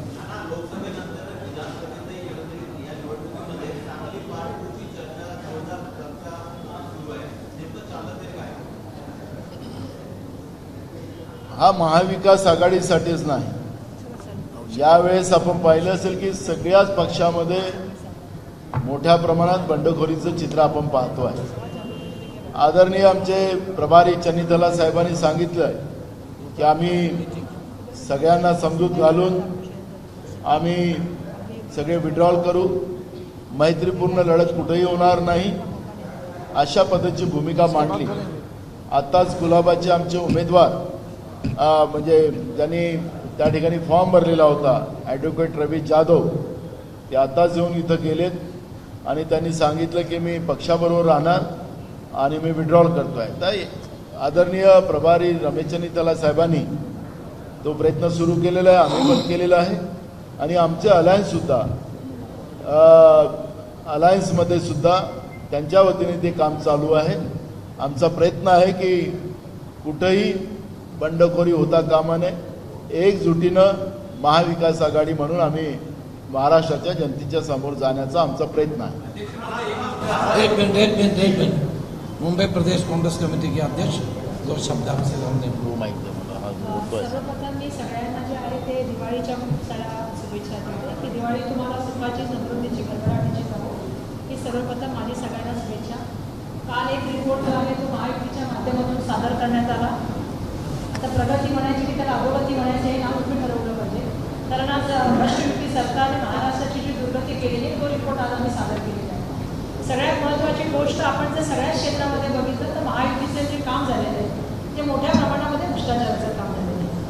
हा महाविकास आघाडीसाठीच नाही, यावेळेस आपण पाहिलं असेल की सगळ्याच पक्षामध्ये मोठ्या प्रमाणात बंडखोरीचं चित्र आपण पाहतो आहे. आदरणीय आमचे प्रभारी चन्नीतला साहेबांनी सांगितलं की आम्ही सगळ्यांना समजूत घालून आम्ही सगळे विड्रॉल करू, मैत्रीपूर्ण लढत कुठेही होणार नाही अशा पद्धतीची भूमिका मांडली. आत्ताच गुलाबाचे आमचे उमेदवार म्हणजे ज्यांनी त्या ठिकाणी फॉर्म भरलेला होता ॲडव्होकेट रवी जाधव, ते आताच येऊन इथं गेलेत आणि त्यांनी सांगितलं की मी पक्षाबरोबर राहणार आणि मी विड्रॉल करतो आहे. तर आदरणीय प्रभारी रमेश चन्नीतला साहेबांनी तो प्रयत्न सुरू केलेला आहे, आम्ही पण केलेला आहे आणि आमचे अलायन्ससुद्धा अलायन्समध्ये सुद्धा त्यांच्या वतीने ते काम चालू आहे. आमचा प्रयत्न आहे की कुठंही बंडखोरी होता कामा नये, एकजुटीनं महाविकास आघाडी म्हणून आम्ही महाराष्ट्राच्या जनतेच्या समोर जाण्याचा आमचा प्रयत्न आहे. एक मिनिट मुंबई प्रदेश काँग्रेस कमिटी के अध्यक्ष 2 शब्द आपसे हमने सर्वप्रथम मी सगळ्यांना जे आहे ते दिवाळीच्या खूप साऱ्या शुभेच्छा देते की दिवाळी तुम्हाला सुखाची, समृद्धीची, गडगडाटीची जावो ही सर्वप्रथम माझी सगळ्यांना शुभेच्छा. काल एक रिपोर्ट जो आहे तो महायुतीच्या माध्यमातून सादर करण्यात आला. आता प्रगती म्हणायची की त्याला अधोगती म्हणायचं हे नाव तुम्ही ठरवलं पाहिजे, कारण आज राष्ट्रयुती सरकारने महाराष्ट्राची जी दुर्गती केलेली आहे तो रिपोर्ट आज आम्ही सादर केलेला आहे. सगळ्यात महत्त्वाची गोष्ट आपण जर सगळ्याच क्षेत्रामध्ये बघितलं तर महायुतीचे जे काम झालेलं आहे ते मोठ्या प्रमाणामध्ये भ्रष्टाचाराचं काम झालेलं आहे.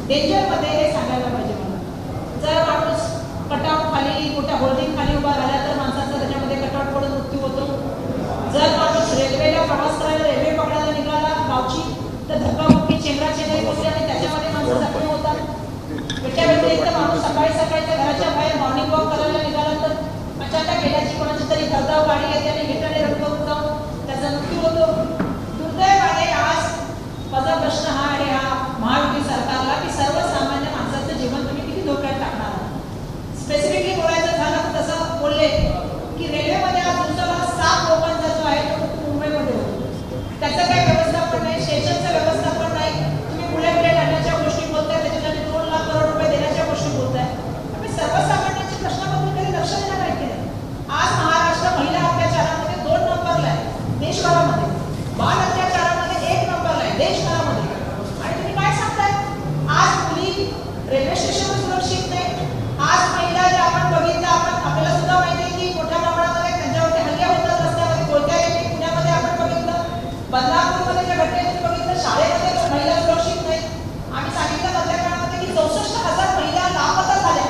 डेंजरमध्ये हे सांगायला पाहिजे मला. जर माणूस कटआउट खाली मोठ्या होर्डिंग खाली उभा राहिला तर माणसाचा त्याच्यामध्ये कटआउट पडून मृत्यू होतो. जर माणूस रेल्वेला प्रवास करायला रेल्वे पकडायला निघाला गावची तर धक्काबुक्की चेंगराचेंगरी होते आणि त्याच्यामध्ये माणसं जखमी होतात. त्याच्या व्यतिरिक्त माणूस सकाळी सकाळच्या घराच्या बाहेर मॉर्निंग वॉक करायला निघाला तर अचानक गेल्याची कोणाची तरी गर्दाव गाडी येते आणि हिटाने रडकवून जाऊन त्याचा मृत्यू होतो. दुर्दैवाने आज माझा प्रश्न हा आहे हा महायुती सरकारला की सर्वसामान्य माणसाचं जीवन तुम्ही किती धोक्यात टाकणार आहात. स्पेसिफिकली बोलायचं झालं तर तसं बोलले की रेल्वेमध्ये आज दिवसाला 7 लोकांचा जो आहे तो मुंबईमध्ये होतो. त्याचं काही व्यवस्थापन नाही, स्टेशनचं व्यवस्थापन नाही. तुम्ही पुढे टाकण्याच्या गोष्टी बोलताय, त्याच्यासाठी 2 लाख करोड रुपये देण्याच्या गोष्टी बोलताय. त्यामुळे सर्वसामान्यांच्या प्रश्नाबद्दल कधी लक्ष देणं काय केलं. आज महाराष्ट्र महिला अत्याचारामध्ये 2 नंबरला आहे देशभरामध्ये, बाल अत्याचारामध्ये 1 नंबरला आहे देशभरामध्ये. आणि तुम्ही काय सांगताय आज मुली रेल्वे स्टेशनवर सुरक्षित नाही. आज महिला ज्या आपण बघितलं, आपल्याला सुद्धा माहिती आहे की मोठ्या प्रमाणामध्ये त्यांच्यावरती हल्ले होतात रस्त्यामध्ये. कोणत्या येथे पुण्यामध्ये आपण बघितलं, बदलापूरमध्ये ज्या घटनेत बघितलं, शाळेमध्ये महिला सुरक्षित नाही. आम्ही सांगितलं मधल्या काळामध्ये की 64,000 महिला लापता झाल्या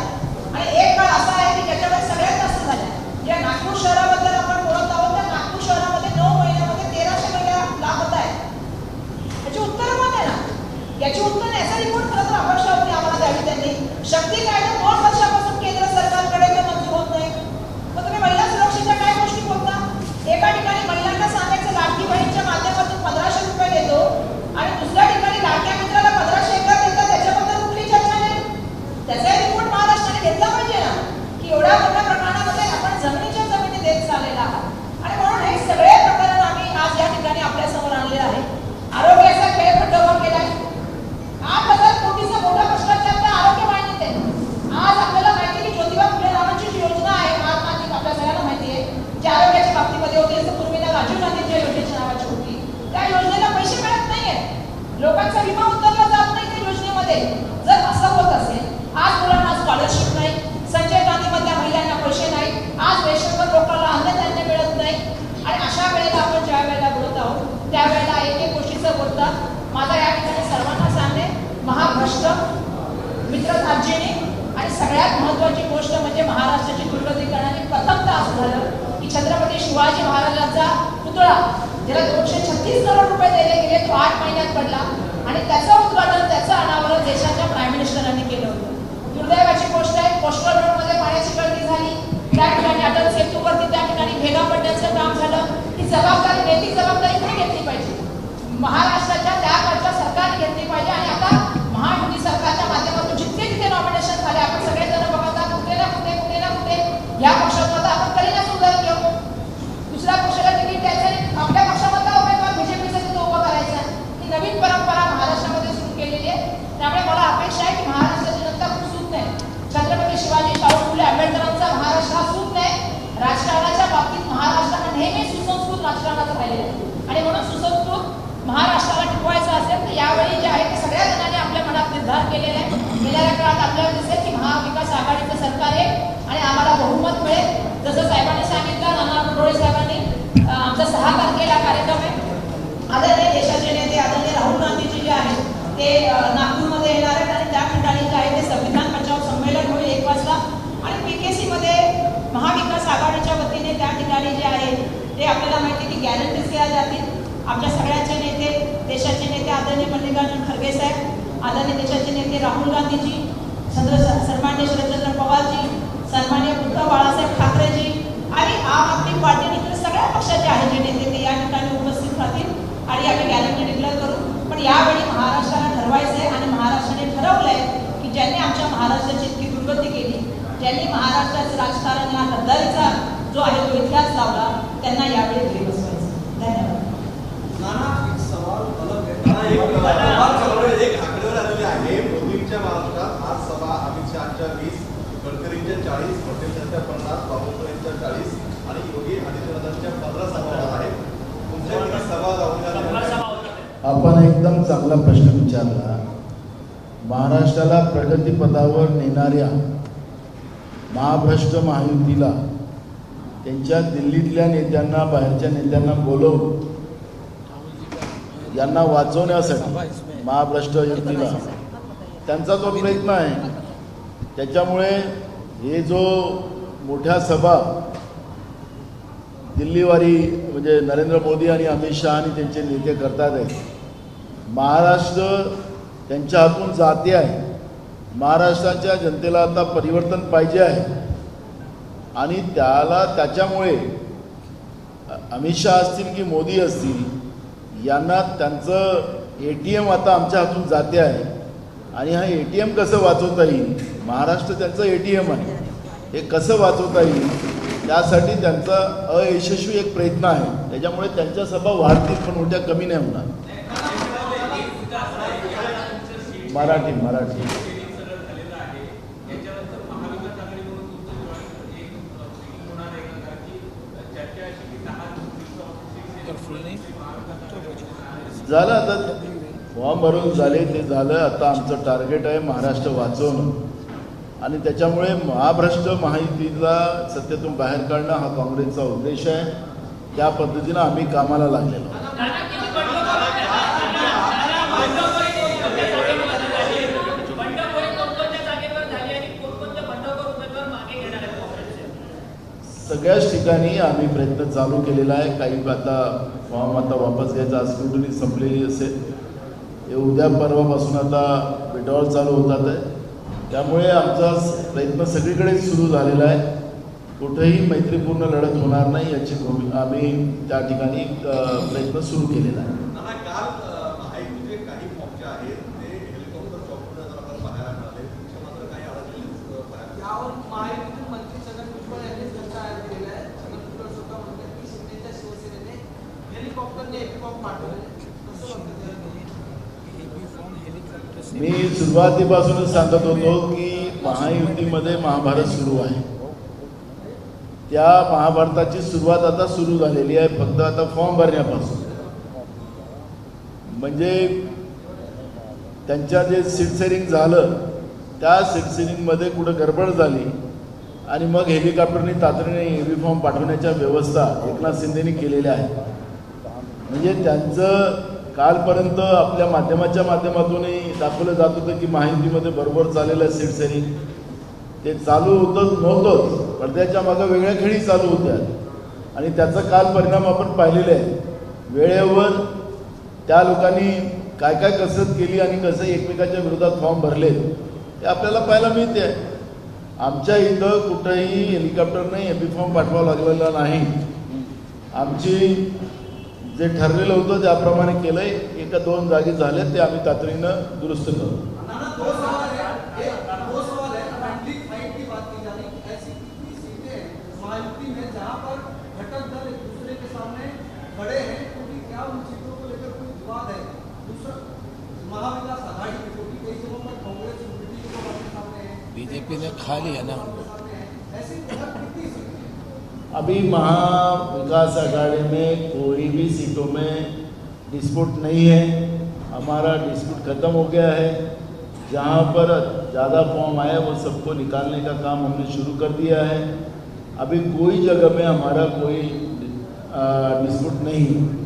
आणि एक काळ असा आहे की ज्याच्यामध्ये सगळ्यात जास्त झाल्या. या नागपूर शहराबद्दल आपण बोलत आहोत तर नागपूर शहरामध्ये 9 महिन्यामध्ये 1300 महिला लापता आहेत. याची उत्तरं पण आहे ना, याची उत्तर याचा रिपोर्ट खरं तर अपेक्षा होती आम्हाला द्यावी त्यांनी. शक्ती कायदा 2 वर्षापासून केंद्र सरकारकडे ते मंजूर होत नाही. मग तुम्ही महिला सुरक्षेच्या काय गोष्टी बोलता. एका ठिकाणी महिलांना सांगायचं लाडकी बहीणच्या माध्यमातून 1500 रुपये देतो आणि दुसऱ्या ठिकाणी लाडक्या मित्राला 1500 एकदा देतात, त्याच्याबद्दल कुठली चर्चा नाही. त्याचा रिपोर्ट महाराष्ट्राने घेतला पाहिजे ना की एवढ्या मोठ्या प्रमाणामध्ये आपण जमिनीच्या जमिनी देत चाललेला आहात. आणि म्हणून हे सगळे प्रकरण आम्ही आज या ठिकाणी आपल्या समोर आणले आहे. आरोग्याचा खेळखंड उभा केलाय. 8,000 कोटीचा मोठा भ्रष्टाचार त्या आरोग्य वाहिनीत आहे. आज आपल्याला माहिती आहे की ज्योतिबा फुले नावाची जी योजना आहे, महात्माची आपल्या सगळ्यांना माहिती आहे, जी आरोग्याच्या बाबतीमध्ये होती. जसं पूर्वीला राजीव गांधींच्या योजनेच्या नावाची होती. त्या योजनेला पैसे मिळत नाहीयेत. लोकांचा विमा उतरला जात नाही त्या योजनेमध्ये. जर असं होत असेल, आज मुलांना स्कॉलरशिप नाही, संजय गांधीमधल्या महिलांना पैसे नाही, आज रेशनवर लोकांना अन्नधान्य मिळत नाही. आणि अशा वेळेला आपण ज्या वेळेला बोलत आहोत त्यावेळेला एक गोष्टीचं बोलता माझा या ठिकाणी सर्वांना सांगणे, महाभ्रष्ट मित्रराज्याने आणि सगळ्यात महत्त्वाची गोष्ट म्हणजे महाराष्ट्राची दुर्गती करणारी प्रथमतः असं झालं की छत्रपती शिवाजी महाराजांचा पुतळा ज्याला 236 करोड रुपये दिले गेले तो 8 महिन्यात पडला आणि त्याचं उद्घाटन, त्याचं अनावरण देशाच्या प्राईम मिनिस्टरांनी केलं होतं. दुर्दैवाची गोष्ट आहे, कोस्टल रोडमध्ये पाण्याची गळती झाली, त्या ठिकाणी अटल सेतूवरती त्या ठिकाणी भेगा पडण्याचं काम झालं. ही जबाबदारी, नैतिक जबाबदारी कोणी घेतली पाहिजे? महाराष्ट्राच्या त्या काळच्या सरकारने घेतली पाहिजे. आणि आता महायुती सरकारच्या माध्यमातून जितके तिथे नॉमिनेशन झाले, आपण सगळेजण बघता कुठे ना कुठे या पक्षात आपण करीना सुधार घेऊ, दुसऱ्या पक्षाला तिकीट द्यायचं आणि आपल्या पक्षामधला उमेदवार बीजेपीचा तिथं उभा करायचा. ही नवीन परंपरा महाराष्ट्रामध्ये सुरू केलेली आहे. त्यामुळे मला अपेक्षा आहे की महाराष्ट्राची जनता खूप सूत नाही. छत्रपती शिवाजी शाहू फुले आंबेडकरांचा महाराष्ट्र हा सूत नाही. राजकारणाच्या बाबतीत महाराष्ट्र हा नेहमी सुसंस्कृत राजकारणाचा राहिलेला आहे. आणि म्हणून सुसंस्कृत महाराष्ट्राला टिकवायचं असेल तर यावेळी जे आहे ते सगळ्या जणांनी आपल्या मनात निर्धार केलेला आहे. गेल्या काळात आपल्याला दिसेल की महाविकास आघाडीचं सरकार आहे आणि आम्हाला बहुमत मिळेल. जसं साहेबांनी सांगितलं, नाना पटोळे साहेबांनी, आमचा 6 तारखेला कार्यक्रम आहे. आदरणीय देशाचे नेते आदरणीय राहुल गांधीजी जे आहेत ते नागपूरमध्ये येणार आहेत आणि त्या ठिकाणी जे आहे ते संविधान बचाव संमेलन होईल 1 वाजता. आणि PKC मध्ये महाविकास आघाडीच्या वतीने त्या ठिकाणी जे आहे ते आपल्याला माहिती की गॅरंटीज केल्या जातील. आमच्या सगळ्यांचे नेते, देशाचे नेते आदरणीय मल्लिकार्जुन खरगे साहेब, आदरणीय देशाचे नेते राहुल गांधीजी, सन्माननीय शरदचंद्र पवारजी, सन्माननीय उद्धव बाळासाहेब ठाकरेजी आणि आम आदमी पार्टी इतर सगळ्या पक्षाचे आहे जे नेते ते या ठिकाणी उपस्थित राहतील आणि आम्ही गॅरंटी डिक्लेअर करू. पण यावेळी महाराष्ट्राला ठरवायचं आहे आणि महाराष्ट्राने ठरवलंय की ज्यांनी आमच्या महाराष्ट्राची इतकी दुर्गती केली, ज्यांनी महाराष्ट्राचं राजकारण हा गद्दारीचा जो आहे तो इतिहास लावला, त्यांना यावेळी घरी बसवायचं. धन्यवाद. एक आकडेवारी आलेली आहे. मोदींच्या महाराष्ट्रात आज सभा अमित शहाच्या 20, गडकरींच्या 40, पटेलांच्या 50, बावनकुळेंच्या 40 आणि योगी आदित्यनाथांच्या 15 सभा आहेत. तुमच्या किती सभा जाऊन आपण एकदम चांगला प्रश्न विचारला. महाराष्ट्राला प्रगतीपथावर नेणाऱ्या महाभ्रष्ट महायुतीला त्यांच्या दिल्लीतल्या नेत्यांना, बाहेरच्या नेत्यांना बोलवून यांना वाचवण्यासाठी महाभ्रष्ट युतीला त्यांचा जो प्रयत्न आहे त्याच्यामुळे हे जो मोठ्या सभा दिल्लीवारी म्हणजे नरेंद्र मोदी आणि अमित शहा आणि त्यांचे नेते करतात आहेत, महाराष्ट्र त्यांच्या हातून जाते आहे. महाराष्ट्राच्या जनतेला आता परिवर्तन पाहिजे आहे आणि त्याच्यामुळे अमित शहा असतील की मोदी असतील यांना त्यांचं ATM आता आमच्या हातून जाते आहे आणि हा ATM कसं वाचवता येईल, महाराष्ट्र त्यांचं ATM आहे, हे कसं वाचवता येईल त्यासाठी त्यांचा अयशस्वी एक प्रयत्न आहे. त्याच्यामुळे त्यांच्या सभा वाढतील पण मोठ्या कमी नाही होणार. मराठी झालं, आता फॉर्म भरून झाले ते झालं. आता आमचं टार्गेट आहे महाराष्ट्र वाचवणं आणि त्याच्यामुळे महाभ्रष्ट महायुतीला सत्तेतून बाहेर काढणं हा काँग्रेसचा उद्देश आहे. त्या पद्धतीनं आम्ही कामाला लागलेलो आहोत. सगळ्याच ठिकाणी आम्ही प्रयत्न चालू केलेला आहे. काही आता फॉर्म आता वापस घ्यायचा, आज स्क्रुटनी संपलेली असेल, हे उद्या परवापासून आता विड्रॉल चालू होतात आहे. त्यामुळे आमचा प्रयत्न सगळीकडे सुरू झालेला आहे. कुठेही मैत्रीपूर्ण लढत होणार नाही याची आम्ही त्या ठिकाणी प्रयत्न सुरू केलेला आहे. काल महायुतीचे काही मोर्चे आहेत ते हेलिकॉप्टर चौकून बाहेर आले, मात्र काही अडचणी यावर महायुतीतील मंत्री छगन भुजबळ यांनी चर्चा केली आहे. छगन भुजबळ स्वतः म्हणतात की शिंदेच्या शिवसेनेने हेलिकॉप्टरने एपिकॉप पाठवले. कसं म्हणतात? मी सुरुवातीपासूनच सांगत होतो की महायुतीमध्ये महाभारत सुरू आहे. त्या महाभारताची सुरुवात आता सुरू झालेली आहे, फक्त आता फॉर्म भरण्यापासून. म्हणजे त्यांच्या जे सीट शेअरिंग झालं त्या सीट शेअरिंगमध्ये कुठं गडबड झाली आणि मग हेलिकॉप्टरने तातडीने EV फॉर्म पाठवण्याच्या व्यवस्था एकनाथ शिंदेनी केलेल्या आहेत. म्हणजे त्यांचं कालपर्यंत आपल्या माध्यमाच्या माध्यमातूनही दाखवलं जात होतं की महायुतीमध्ये बरोबर चाललेलं आहे सीट शेअरिंग. ते चालू होतं नव्हतंच, पडद्याच्या मागं वेगळ्या खेळी चालू होत्या आणि त्याचा काल परिणाम आपण पाहिलेले आहे. वेळेवर त्या लोकांनी काय काय कसरत केली आणि कसं एकमेकाच्या विरोधात फॉर्म भरले ते आपल्याला पाहायला मिळते आहे. आमच्या इथं कुठंही हेलिकॉप्टरने एपी फॉर्म पाठवावा लागलेला नाही. आमची जे ठरलेलं होतं त्याप्रमाणे केलं आहे. 1-2 जागी झाले ते आम्ही तातडीनं दुरुस्त करू. दो सवाल है फ्रेंडली फाइट की बात की जा रही है. ऐसी कितनी सीटें हैं महायुति में जहां पर घटक दल एक दूसरे के सामने खड़े हैं, क्योंकि क्या उन सीटों को लेकर कोई विवाद है? दूसरा महाविकास आघाड़ी में क्योंकि कई जगहों पर कांग्रेस यूनिटी को अपने सामने है, बीजेपी ने खा लिया ना. ऐसी कितनी सीटें? अभी महाविकास आघाड़ी में कोई भी सीटों में डिस्प्यूट नहीं है. हमारा डिस्प्यूट खत्म हो गया है. जहाँ पर ज़्यादा फॉर्म आए वो सबको निकालने का काम हमने शुरू कर दिया है. अभी कोई जगह में हमारा कोई डिस्प्यूट नहीं है.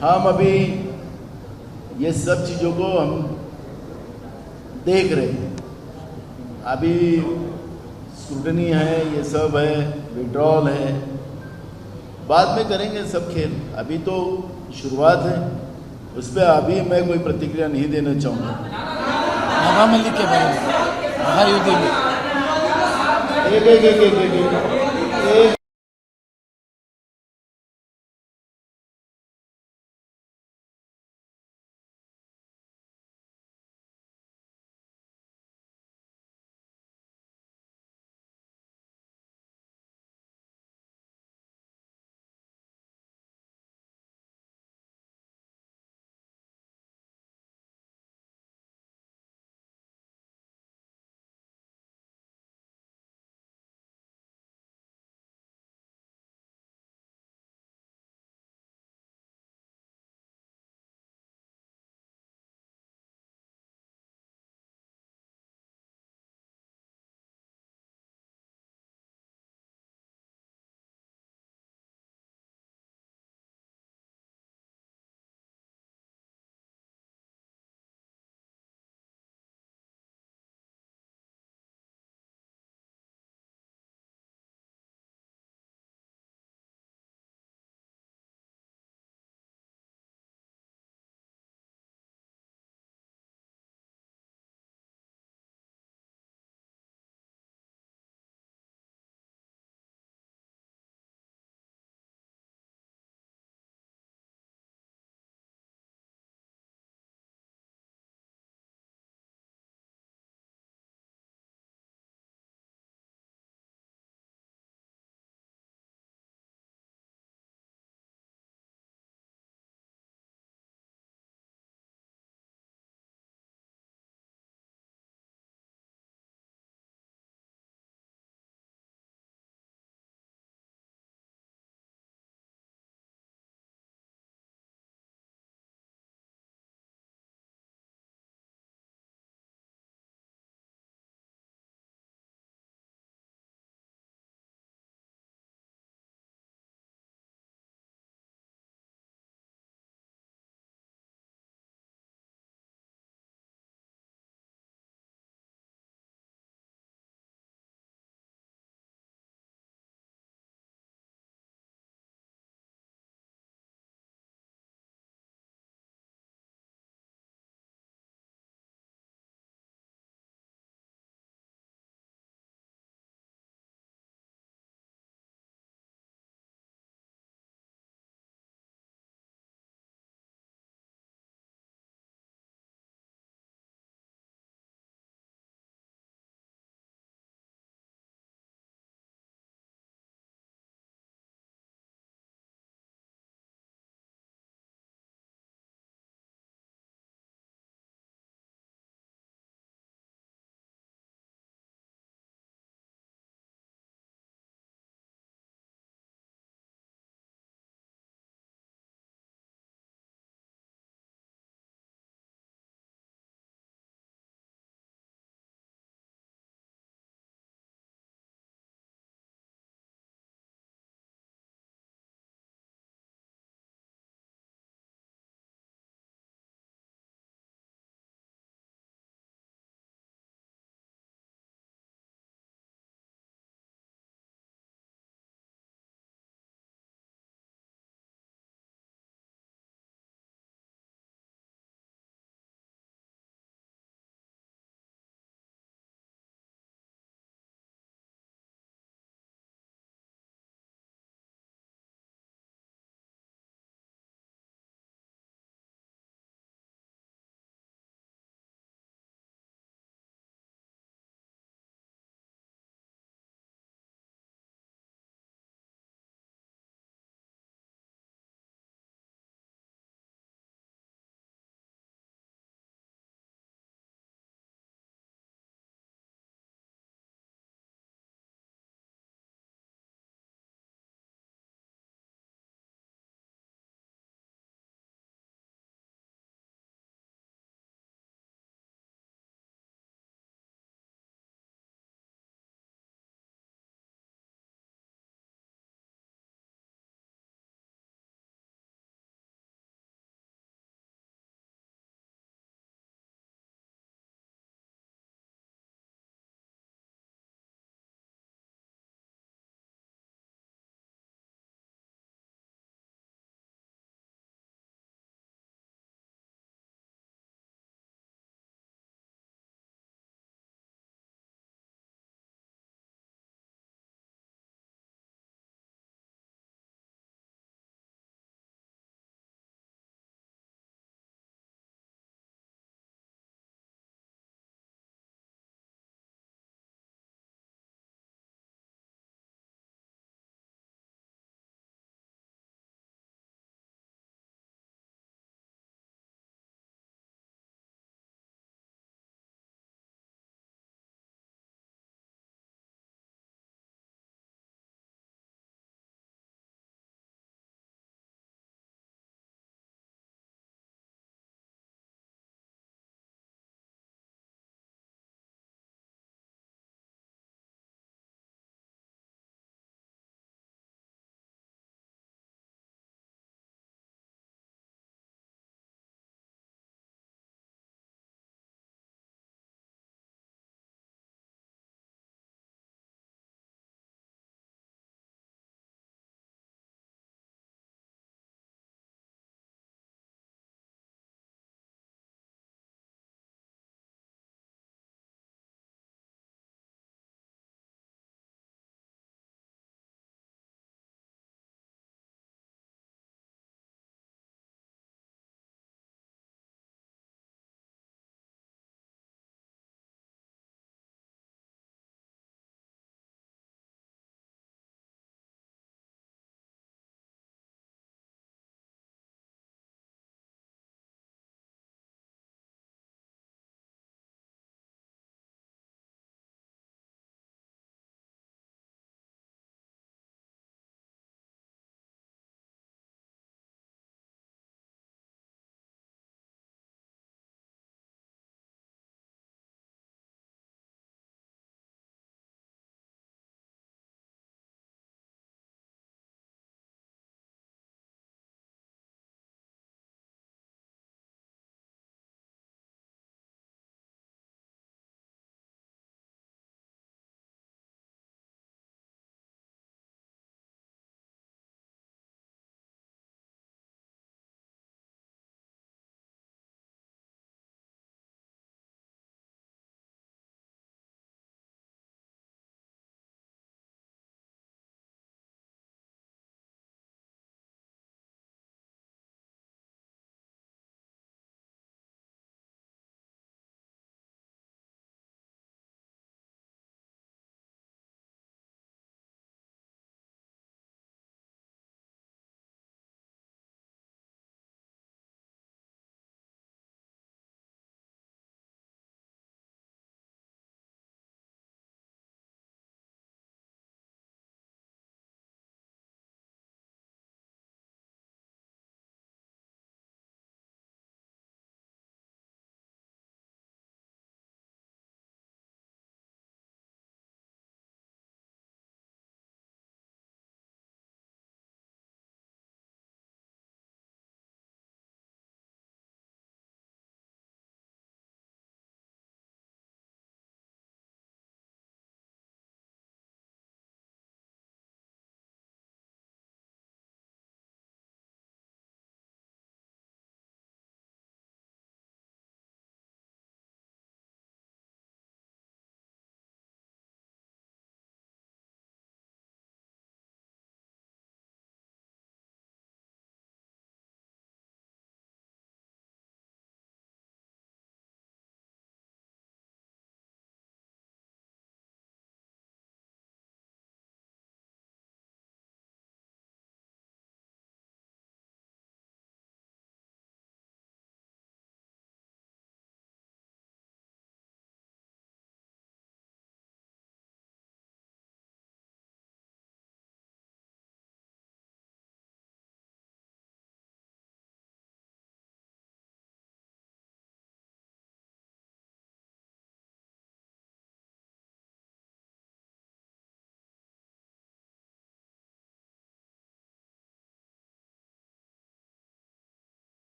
हम अभी ये सब चीज़ों को हम देख रहे हैं. अभी स्क्रूटनी है, ये सब है, विड्रॉल है, बाद में करेंगे सब खेल. अभी तो शुरुआत है, उस पर अभी मैं कोई प्रतिक्रिया नहीं देना चाहूँगा. महामल्लिक के बारे में महायुति में एक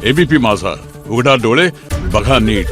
एबीपी माझा, उघडा डोळे बघा नीट.